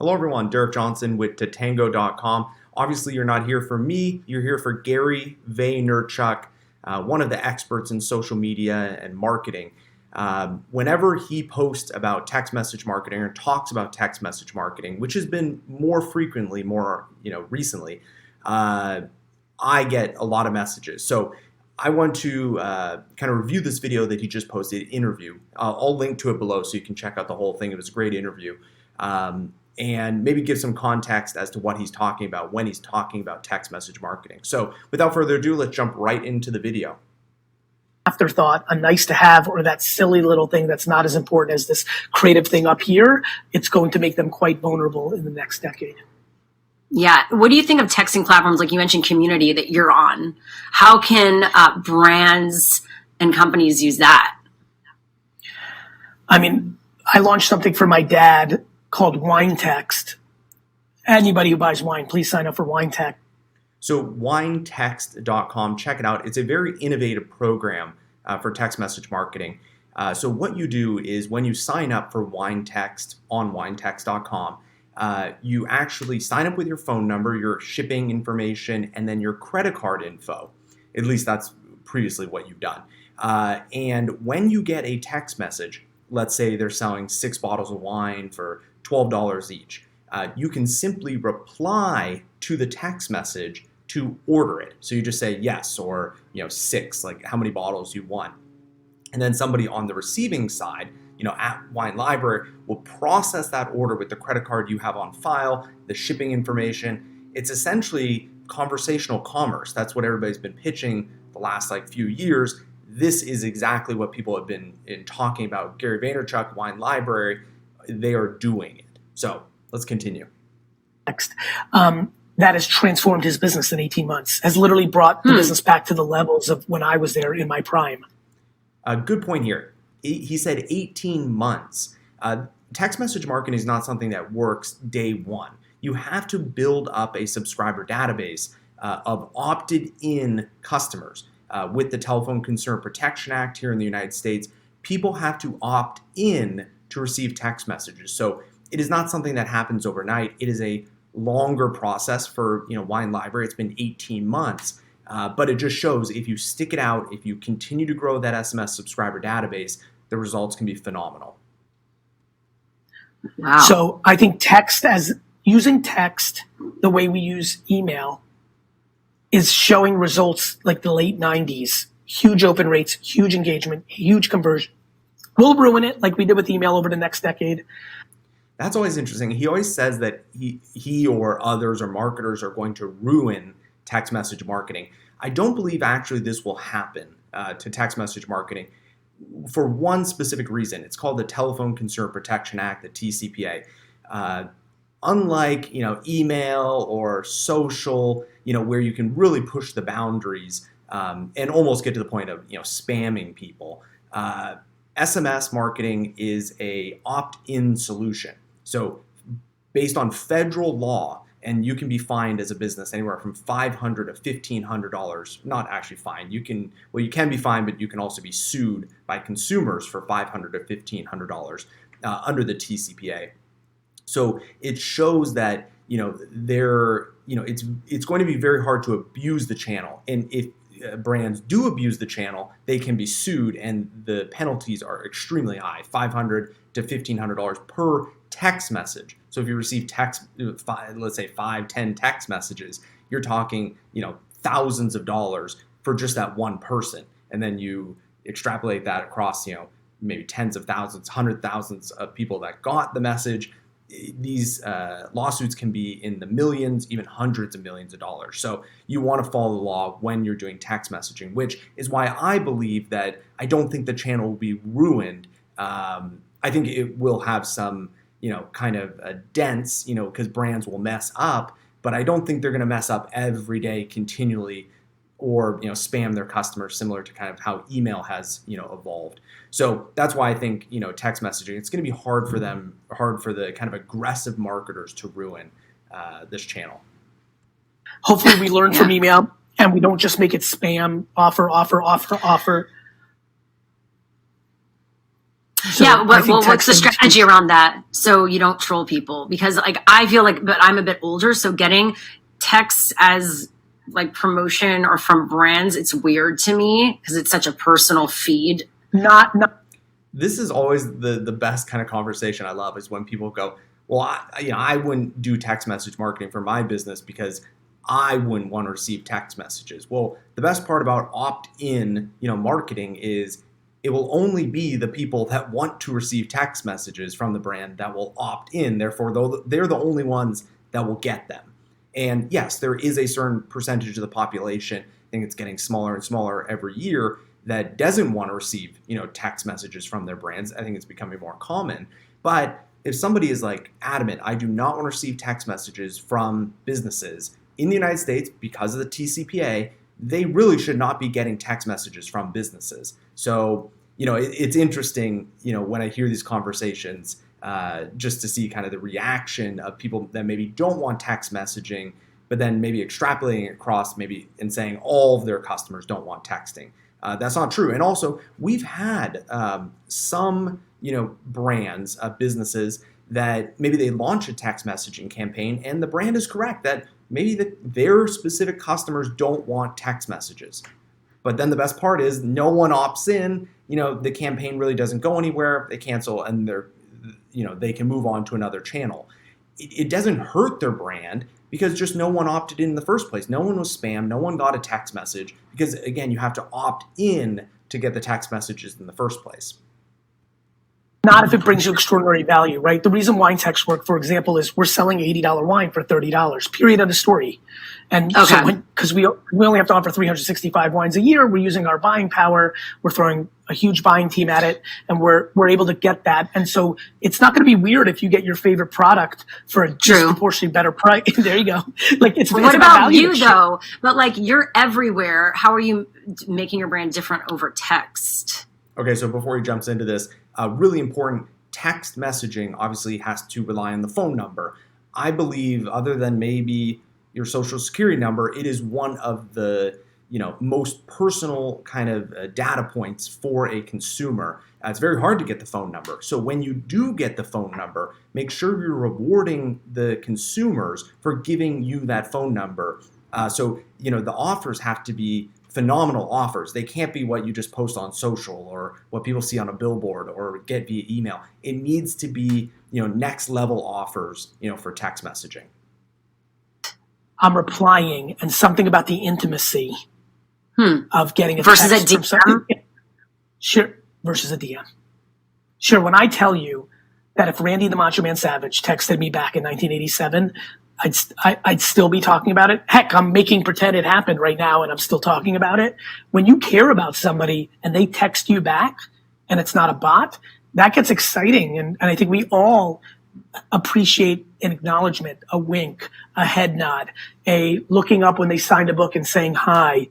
Hello, everyone. Derek Johnson with Tatango.com. Obviously, you're not here for me. You're here for Gary Vaynerchuk, one of the experts in social media and marketing. Whenever he posts about text message marketing or talks about text message marketing, which has been more frequently, recently, I get a lot of messages. So I want to kind of review this video that he just posted, interview. I'll link to it below so you can check out the whole thing. It was a great interview. And maybe give some context as to what he's talking about when he's talking about text message marketing. So without further ado, let's jump right into the video. Afterthought, a nice to have, or that silly little thing that's not as important as this creative thing up here, it's going to make them quite vulnerable in the next decade. Yeah. What do you think of texting platforms like you mentioned Community that you're on? How can brands and companies use that? I mean, I launched something for my dad called WineText. Anybody who buys wine, please sign up for WineText. So winetext.com, check it out. It's a very innovative program for text message marketing. So what you do is when you sign up for WineText on winetext.com, you actually sign up with your phone number, your shipping information, and then your credit card info. At least that's previously what you've done. And when you get a text message, let's say they're selling 6 bottles of wine for $12 each, you can simply reply to the text message to order it. So you just say yes, or 6, like how many bottles you want. And then somebody on the receiving side, at Wine Library, will process that order with the credit card you have on file, the shipping information. It's essentially conversational commerce. That's what everybody's been pitching the last few years. This is exactly what people have been talking about. Gary Vaynerchuk, Wine Library, they are doing it. So let's continue. Next. That has transformed his business in 18 months, has literally brought the business back to the levels of when I was there in my prime. Good point here. He said 18 months. Text message marketing is not something that works day one. You have to build up a subscriber database of opted-in customers. With the Telephone Consumer Protection Act here in the United States, people have to opt in to receive text messages. So it is not something that happens overnight. It is a longer process for Wine Library. It's been 18 months. But it just shows if you stick it out, if you continue to grow that SMS subscriber database, the results can be phenomenal. Wow. So I think using text the way we use email is showing results like the late 90s. Huge open rates, huge engagement, huge conversion. We'll ruin it like we did with email over the next decade. That's always interesting. He always says that he or others or marketers are going to ruin text message marketing. I don't believe actually this will happen to text message marketing for one specific reason. It's called the Telephone Consumer Protection Act, the TCPA. Unlike email or social, where you can really push the boundaries and almost get to the point of spamming people, SMS marketing is a opt-in solution. So based on federal law, and you can be fined as a business anywhere from $500 to $1,500. Not actually fined. You can be fined, but you can also be sued by consumers for $500 to $1,500 under the TCPA. So it shows that it's going to be very hard to abuse the channel, and if brands do abuse the channel, they can be sued, and the penalties are extremely high, $500 to $1,500 per text message. So if you receive let's say 5-10 text messages, you're talking thousands of dollars for just that one person, and then you extrapolate that across maybe tens of thousands, hundred thousands of people that got the message. These lawsuits can be in the millions, even hundreds of millions of dollars. So you want to follow the law when you're doing text messaging, which is why I believe that I don't think the channel will be ruined. I think it will have some, kind of dents, because brands will mess up, but I don't think they're going to mess up every day continually or spam their customers, similar to kind of how email has evolved. So that's why I think text messaging, it's going to be hard for the kind of aggressive marketers to ruin this channel. Hopefully we learn from email and we don't just make it spam, offer. So Yeah, I think what's the texting- strategy around that so you don't troll people? Because like I feel like, but I'm a bit older, so getting texts as like promotion or from brands, it's weird to me because it's such a personal feed. not This is always the best kind of conversation I love is when people go, well, I wouldn't do text message marketing for my business because I wouldn't want to receive text messages. Well, the best part about opt-in, marketing is it will only be the people that want to receive text messages from the brand that will opt in. Therefore, they're the only ones that will get them. And yes, there is a certain percentage of the population, I think it's getting smaller and smaller every year, that doesn't want to receive, text messages from their brands. I think it's becoming more common. But if somebody is like adamant, I do not want to receive text messages from businesses in the United States because of the TCPA, they really should not be getting text messages from businesses. So, it's interesting, when I hear these conversations, just to see kind of the reaction of people that maybe don't want text messaging, but then maybe extrapolating it across maybe and saying all of their customers don't want texting. That's not true. And also, we've had some, brands, businesses that maybe they launch a text messaging campaign and the brand is correct that maybe their specific customers don't want text messages. But then the best part is no one opts in, the campaign really doesn't go anywhere, they cancel and they can move on to another channel. It doesn't hurt their brand because just no one opted in the first place. No one was spammed, no one got a text message because again, you have to opt in to get the text messages in the first place. Not if it brings you extraordinary value, right? The reason wine texts work, for example, is we're selling $80 wine for $30, period, end of story. And Okay. so because we only have to offer 365 wines a year, we're using our buying power, we're throwing a huge buying team at it, and we're able to get that. And so it's not going to be weird if you get your favorite product for a disproportionately better price. There you go. Like it's What it's about value you exchange. though? But like you're everywhere. How are you making your brand different over text? Okay, so before he jumps into this, really important, text messaging obviously has to rely on the phone number. I believe other than maybe your social security number, it is one of the most personal kind of data points for a consumer. It's very hard to get the phone number. So when you do get the phone number, make sure you're rewarding the consumers for giving you that phone number. So the offers have to be phenomenal offers. They can't be what you just post on social or what people see on a billboard or get via email. It needs to be, next level offers, for text messaging. I'm replying and something about the intimacy of getting a Versus text a from somebody. Sure, versus a DM. Sure, when I tell you that if Randy the Macho Man Savage texted me back in 1987, I'd still be talking about it. Heck, I'm making pretend it happened right now and I'm still talking about it. When you care about somebody and they text you back and it's not a bot, that gets exciting. And I think we all appreciate an acknowledgement, a wink, a head nod, a looking up when they signed a book and saying hi.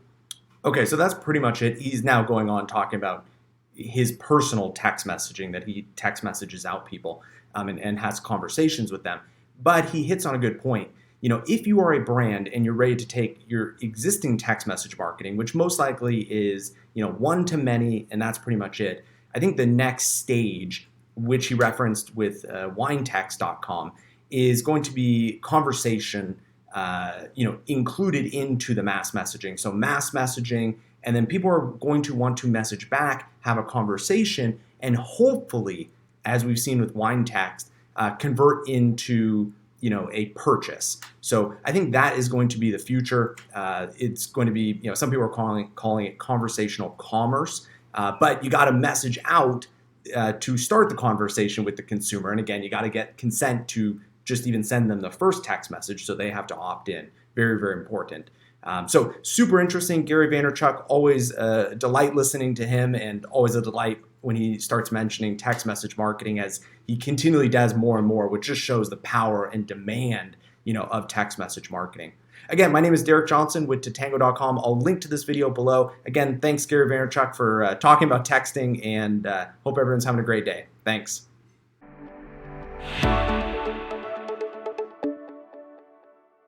Okay, so that's pretty much it. He's now going on talking about his personal text messaging that he text messages out people and has conversations with them. But he hits on a good point. If you are a brand and you're ready to take your existing text message marketing, which most likely is, one to many, and that's pretty much it. I think the next stage, which he referenced with winetext.com, is going to be conversation, included into the mass messaging. So mass messaging, and then people are going to want to message back, have a conversation, and hopefully, as we've seen with WineText, convert into a purchase. So I think that is going to be the future. It's going to be some people are calling it conversational commerce, but you got to message out to start the conversation with the consumer. And again, you got to get consent to just even send them the first text message, so they have to opt in. Very, very important. So super interesting. Gary Vaynerchuk, always a delight listening to him, and always a delight when he starts mentioning text message marketing, as he continually does more and more, which just shows the power and demand, of text message marketing. Again, my name is Derek Johnson with Tatango.com. I'll link to this video below. Again, thanks Gary Vaynerchuk for talking about texting, and hope everyone's having a great day. Thanks.